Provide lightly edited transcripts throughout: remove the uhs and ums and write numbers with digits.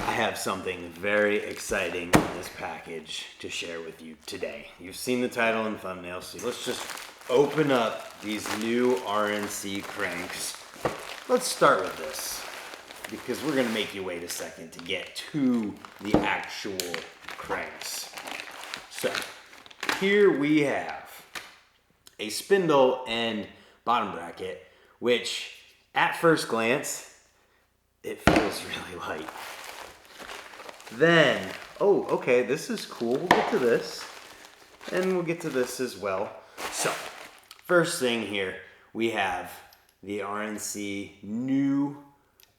I have something very exciting in this package to share with you today. You've seen the title and thumbnail, so let's just open up these new RNC cranks. Let's start with this, because we're gonna make you wait a second to get to the actual cranks. So, here we have a spindle and bottom bracket, which at first glance, it feels really light. Then, oh, okay, this is cool. We'll get to this, and we'll get to this as well. So, first thing here, we have the RNC new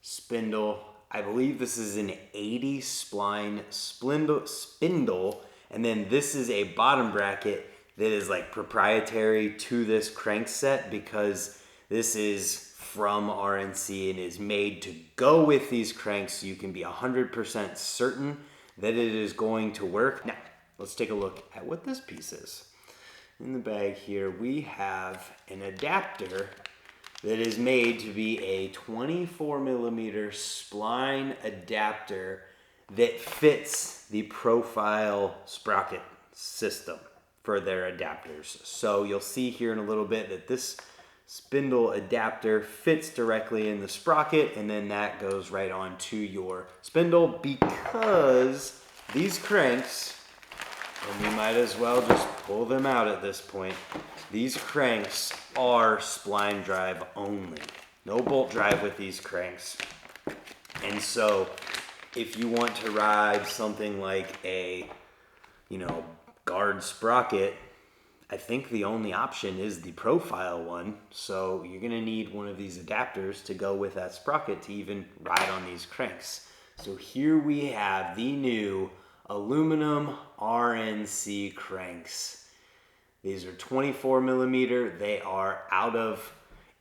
spindle. I believe this is an 80 spline spindle, and then this is a bottom bracket that is like proprietary to this crank set because this is from RNC and is made to go with these cranks so you can be 100% certain that it is going to work. Now, let's take a look at what this piece is. In the bag here, we have an adapter that is made to be a 24mm spline adapter that fits the profile sprocket system for their adapters. So you'll see here in a little bit that this spindle adapter fits directly in the sprocket, and then that goes right onto your spindle because these cranks, and you might as well just pull them out at this point, these cranks are spline drive only. No bolt drive with these cranks. And so if you want to ride something like a, guard sprocket, I think the only option is the profile one. So you're gonna need one of these adapters to go with that sprocket to even ride on these cranks. So here we have the new aluminum RNC cranks. These are 24mm. They are out of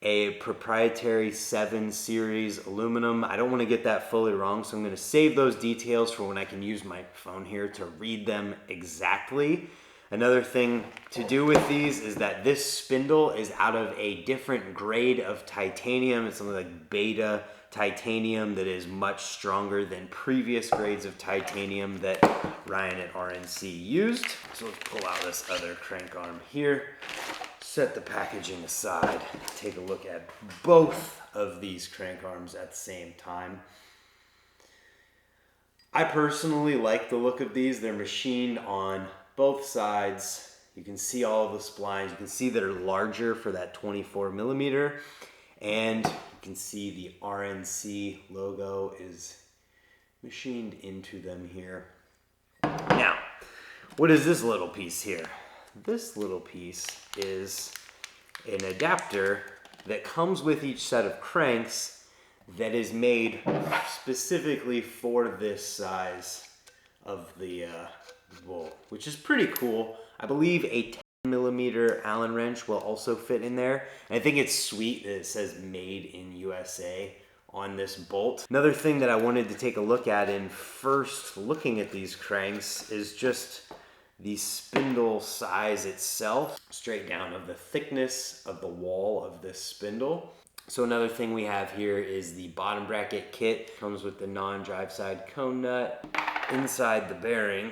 a proprietary 7 series aluminum. I don't want to get that fully wrong, so I'm going to save those details for when I can use my phone here to read them exactly. Another thing to do with these is that this spindle is out of a different grade of titanium. It's something like beta titanium that is much stronger than previous grades of titanium that Ryan at RNC used. So let's pull out this other crank arm here, set the packaging aside, take a look at both of these crank arms at the same time. I personally like the look of these. They're machined on both sides. You can see all of the splines. You can see they're larger for that 24mm, and you can see the RNC logo is machined into them here. Now, what is this little piece here? This little piece is an adapter that comes with each set of cranks that is made specifically for this size of the bolt, which is pretty cool. I believe a 10mm Allen wrench will also fit in there. And I think it's sweet that it says made in USA on this bolt. Another thing that I wanted to take a look at in first looking at these cranks is just the spindle size itself, straight down of the thickness of the wall of this spindle. So another thing we have here is the bottom bracket kit. Comes with the non-drive side cone nut. Inside the bearing,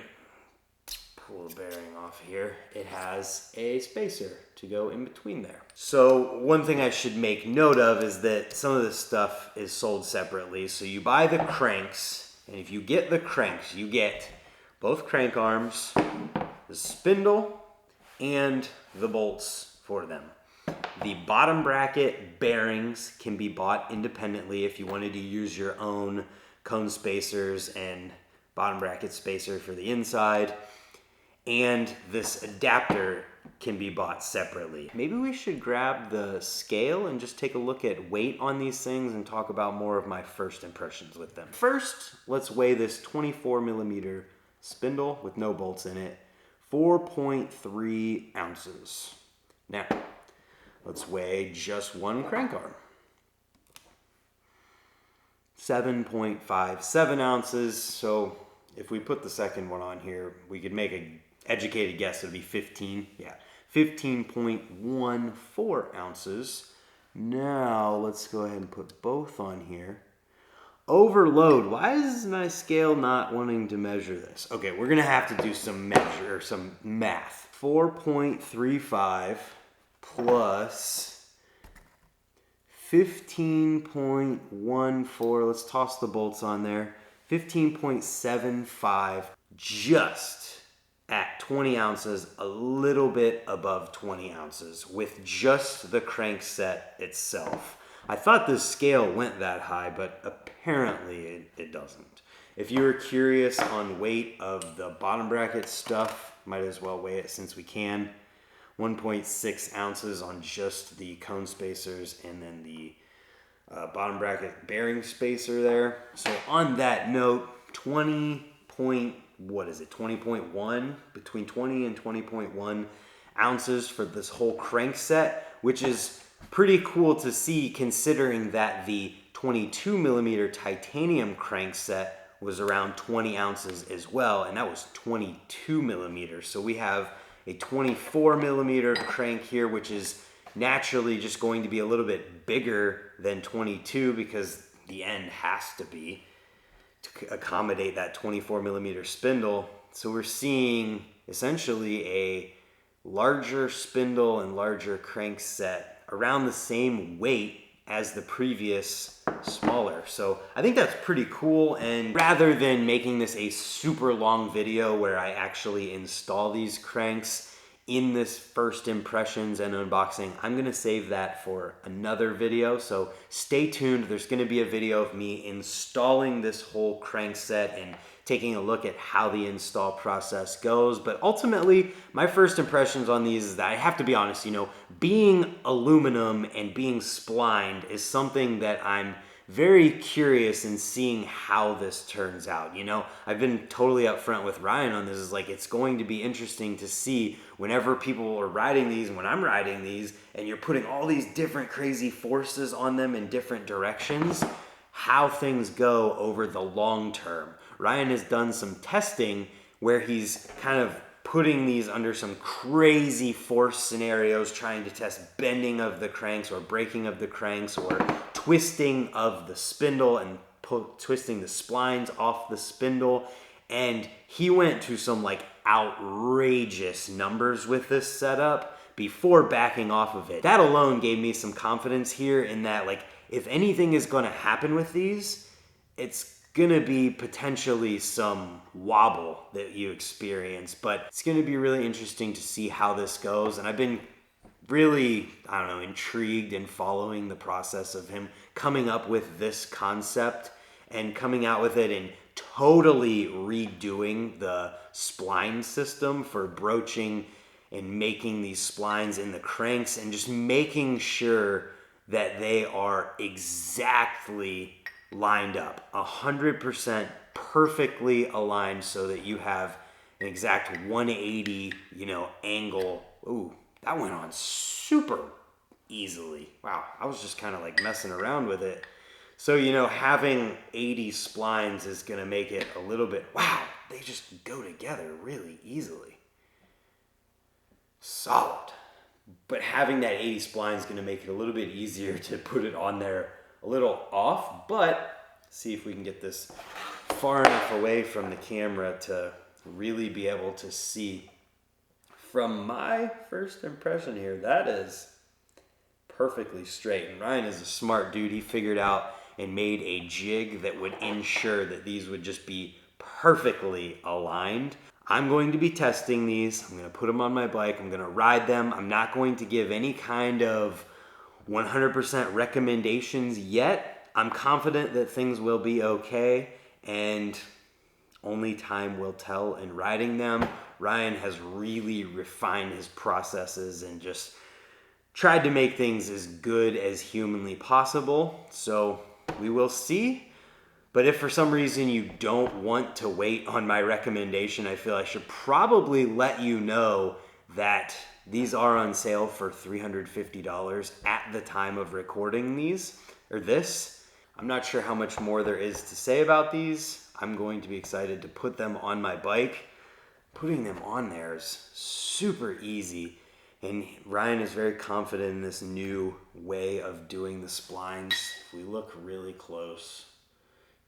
pull the bearing off here, it has a spacer to go in between there. So one thing I should make note of is that some of this stuff is sold separately. So you buy the cranks, and if you get the cranks, you get both crank arms, the spindle, and the bolts for them. The bottom bracket bearings can be bought independently if you wanted to use your own cone spacers and bottom bracket spacer for the inside. And this adapter can be bought separately. Maybe we should grab the scale and just take a look at weight on these things and talk about more of my first impressions with them. First, let's weigh this 24mm spindle with no bolts in it, 4.3 ounces. Now, let's weigh just one crank arm. 7.57 ounces. So if we put the second one on here, we could make an educated guess. It'd be 15.14 ounces. Now let's go ahead and put both on here. overload. Why is my scale not wanting to measure this? Okay, we're gonna have to do some math. 4.35 plus 15.14, let's toss the bolts on there. 15.75, just at 20 ounces, a little bit above 20 ounces with just the crankset itself. I thought this scale went that high, but apparently it doesn't. If you were curious on weight of the bottom bracket stuff, might as well weigh it since we can. 1.6 ounces on just the cone spacers and then the bottom bracket bearing spacer there. So on that note, 20.1, between 20 and 20.1 ounces for this whole crankset, which is pretty cool to see considering that the 22 millimeter titanium crankset was around 20 ounces as well, and that was 22 millimeters. So we have a 24 millimeter crank here, which is naturally just going to be a little bit bigger than 22 because the end has to be to accommodate that 24 millimeter spindle. So we're seeing essentially a larger spindle and larger crankset around the same weight as the previous smaller. So I think that's pretty cool, and rather than making this a super long video where I actually install these cranks in this first impressions and unboxing, I'm gonna save that for another video. So stay tuned. There's gonna be a video of me installing this whole crankset and taking a look at how the install process goes. But ultimately, my first impressions on these is that I have to be honest, being aluminum and being splined is something that I'm very curious in seeing how this turns out. I've been totally upfront with Ryan on this. It's going to be interesting to see whenever people are riding these and when I'm riding these and you're putting all these different crazy forces on them in different directions, how things go over the long term. Ryan has done some testing where he's kind of putting these under some crazy force scenarios, trying to test bending of the cranks or braking of the cranks or twisting of the spindle and twisting the splines off the spindle. And he went to some outrageous numbers with this setup before backing off of it. That alone gave me some confidence here in that if anything is going to happen with these, it's gonna be potentially some wobble that you experience, but it's gonna be really interesting to see how this goes. And I've been really, intrigued in following the process of him coming up with this concept and coming out with it and totally redoing the spline system for broaching and making these splines in the cranks and just making sure that they are exactly lined up, 100% perfectly aligned so that you have an exact 180, angle. Ooh, that went on super easily. Wow, I was just kind of messing around with it. So, having 80 splines is gonna make it a little bit, wow, they just go together really easily. Solid. But having that 80 spline is gonna make it a little bit easier to put it on there a little off, but see if we can get this far enough away from the camera to really be able to see. From my first impression here, that is perfectly straight. And Ryan is a smart dude. He figured out and made a jig that would ensure that these would just be perfectly aligned. I'm going to be testing these. I'm going to put them on my bike. I'm going to ride them. I'm not going to give any kind of 100% recommendations yet. I'm confident that things will be okay, and only time will tell in riding them. Ryan has really refined his processes and just tried to make things as good as humanly possible. So we will see. But if for some reason you don't want to wait on my recommendation, I feel I should probably let you know that these are on sale for $350 at the time of recording this. I'm not sure how much more there is to say about these. I'm going to be excited to put them on my bike. Putting them on there is super easy. And Ryan is very confident in this new way of doing the splines. If we look really close,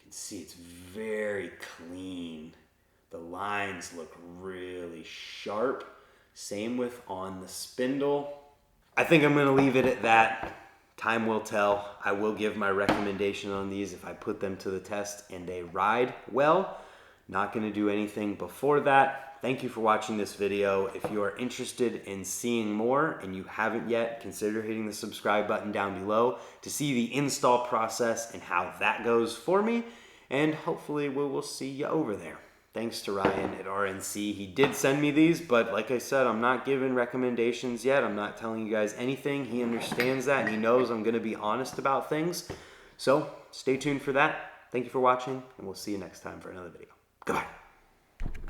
can see it's very clean. The lines look really sharp. Same with on the spindle. I think I'm gonna leave it at that. Time will tell. I will give my recommendation on these if I put them to the test and they ride well. Not gonna do anything before that. Thank you for watching this video. If you are interested in seeing more and you haven't yet, consider hitting the subscribe button down below to see the install process and how that goes for me. And hopefully we will see you over there. Thanks to Ryan at RNC. He did send me these, but like I said, I'm not giving recommendations yet. I'm not telling you guys anything. He understands that and he knows I'm gonna be honest about things. So stay tuned for that. Thank you for watching and we'll see you next time for another video. Goodbye.